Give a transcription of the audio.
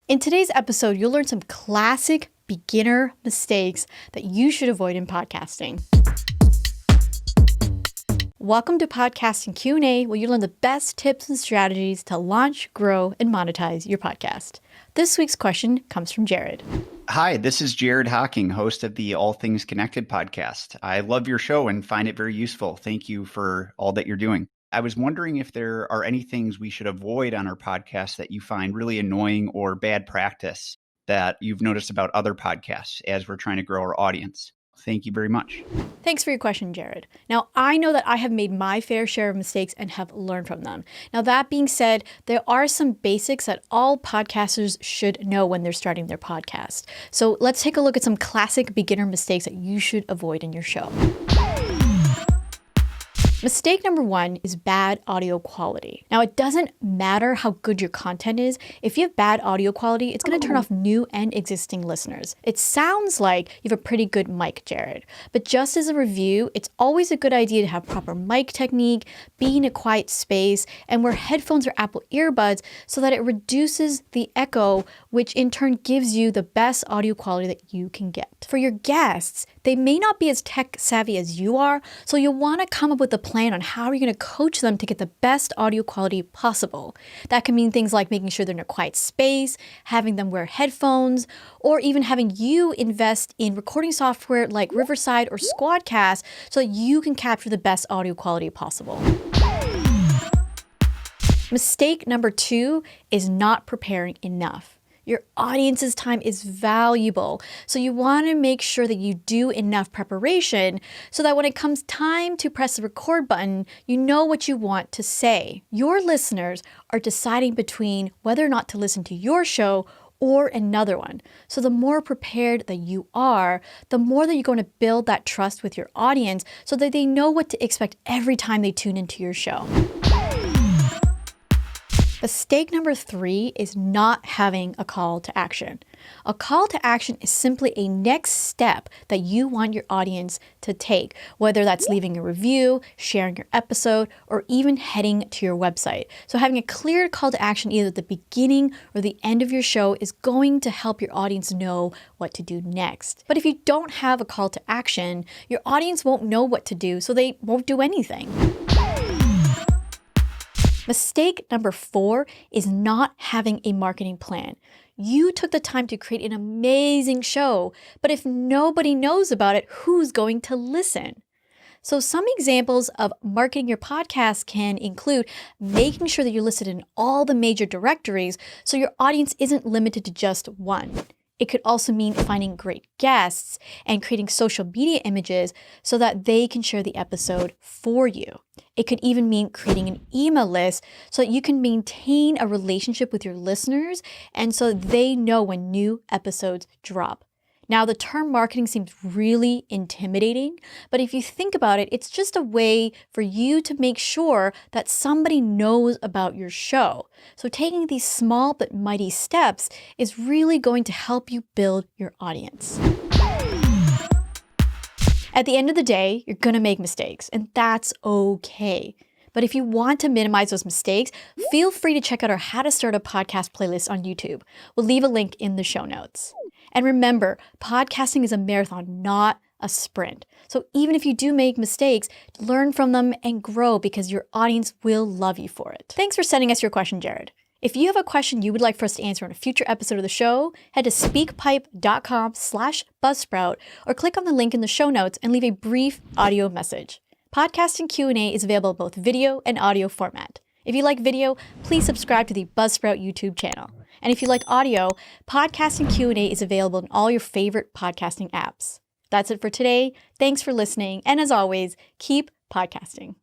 In today's episode, you'll learn some classic beginner mistakes that you should avoid in podcasting. Welcome to Podcasting Q&A, where you learn the best tips and strategies to launch, grow, and monetize your podcast. This week's question comes from Jared. Hi, this is Jared Hocking, host of the All Things Connected podcast. I love your show and find it very useful. Thank you for all that you're doing. I was wondering if there are any things we should avoid on our podcast that you find really annoying or bad practice that you've noticed about other podcasts as we're trying to grow our audience. Thank you very much. Thanks for your question, Jared. Now, I know that I have made my fair share of mistakes and have learned from them. Now, that being said, there are some basics that all podcasters should know when they're starting their podcast. So let's take a look at some classic beginner mistakes that you should avoid in your show. Mistake number one is bad audio quality. Now, it doesn't matter how good your content is. If you have bad audio quality, it's going to turn off new and existing listeners. It sounds like you have a pretty good mic, Jared. But just as a review, it's always a good idea to have proper mic technique, be in a quiet space, and wear headphones or Apple earbuds so that it reduces the echo, which in turn gives you the best audio quality that you can get. For your guests, they may not be as tech savvy as you are, so you'll want to come up with a plan on how you're going to coach them to get the best audio quality possible. That can mean things like making sure they're in a quiet space, having them wear headphones, or even having you invest in recording software like Riverside or Squadcast so that you can capture the best audio quality possible. Mistake number two is not preparing enough. Your audience's time is valuable, so you want to make sure that you do enough preparation so that when it comes time to press the record button, you know what you want to say. Your listeners are deciding between whether or not to listen to your show or another one. So the more prepared that you are, the more that you're going to build that trust with your audience so that they know what to expect every time they tune into your show. Mistake number three is not having a call to action. A call to action is simply a next step that you want your audience to take, whether that's leaving a review, sharing your episode, or even heading to your website. So having a clear call to action either at the beginning or the end of your show is going to help your audience know what to do next. But if you don't have a call to action, your audience won't know what to do, so they won't do anything. Mistake number four is not having a marketing plan. You took the time to create an amazing show, but if nobody knows about it, who's going to listen? So some examples of marketing your podcast can include making sure that you're listed in all the major directories so your audience isn't limited to just one. It could also mean finding great guests and creating social media images so that they can share the episode for you. It could even mean creating an email list so that you can maintain a relationship with your listeners and so they know when new episodes drop. Now, the term marketing seems really intimidating, but if you think about it, it's just a way for you to make sure that somebody knows about your show. So taking these small but mighty steps is really going to help you build your audience. At the end of the day, you're going to make mistakes, and that's okay. But if you want to minimize those mistakes, feel free to check out our How to Start a Podcast playlist on YouTube. We'll leave a link in the show notes. And remember, podcasting is a marathon, not a sprint. So even if you do make mistakes, learn from them and grow because your audience will love you for it. Thanks for sending us your question, Jared. If you have a question you would like for us to answer on a future episode of the show, head to speakpipe.com/Buzzsprout or click on the link in the show notes and leave a brief audio message. Podcasting Q&A is available in both video and audio format. If you like video, please subscribe to the Buzzsprout YouTube channel. And if you like audio, Podcasting Q&A is available in all your favorite podcasting apps. That's it for today. Thanks for listening. And as always, keep podcasting.